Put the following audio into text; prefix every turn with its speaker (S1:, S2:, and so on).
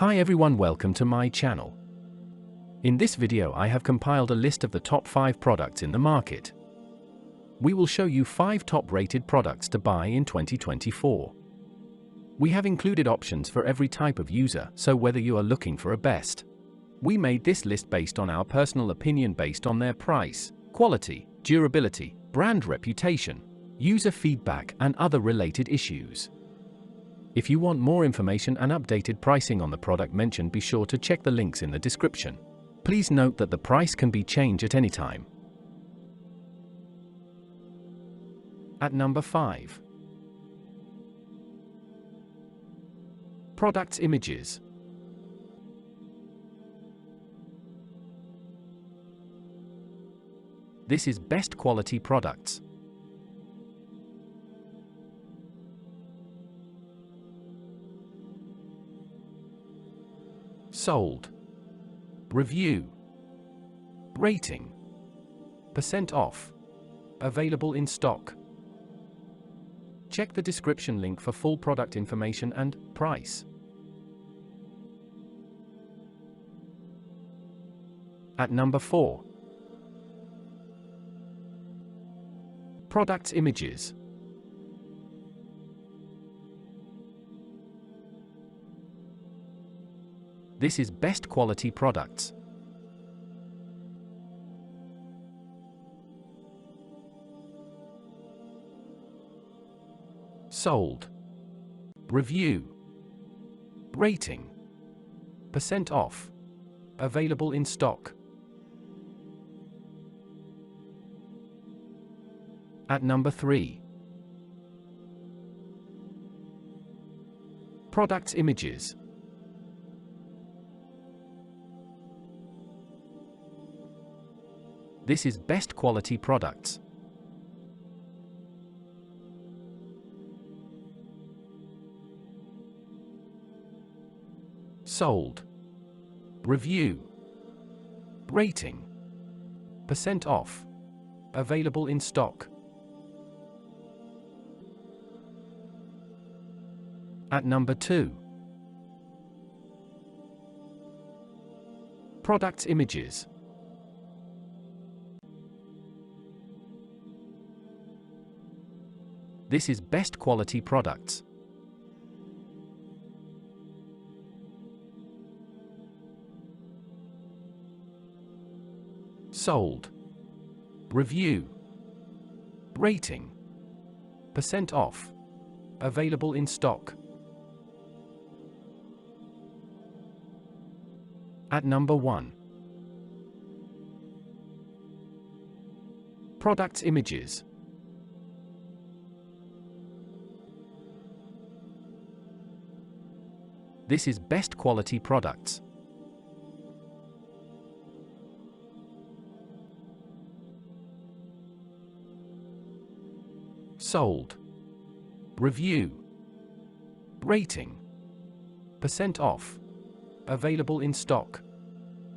S1: Hi everyone, welcome to my channel. In this video I have compiled a list of the top 5 products in the market. We will show you 5 top rated products to buy in 2024. We have included options for every type of user, so whether you are looking for a best. We made this list based on our personal opinion based on their price, quality, durability, brand reputation, user feedback and other related issues. If you want more information and updated pricing on the product mentioned, be sure to check the links in the description. Please note that the price can be changed at any time. At number 5. Products images. This is best quality products. Sold. Review. Rating. Percent off. Available in stock. Check the description link for full product information and price. At number 4. Products images. This is best quality products. Sold. Review. Rating. Percent off. Available in stock. At number 3. Products images. This is best quality products. Sold. Review. Rating. Percent off. Available in stock. At number 2. Products images. This is best quality products. Sold. Review. Rating. Percent off. Available in stock. At number 1. Products images. This is best quality products. Sold. Review. Rating. Percent off. Available in stock.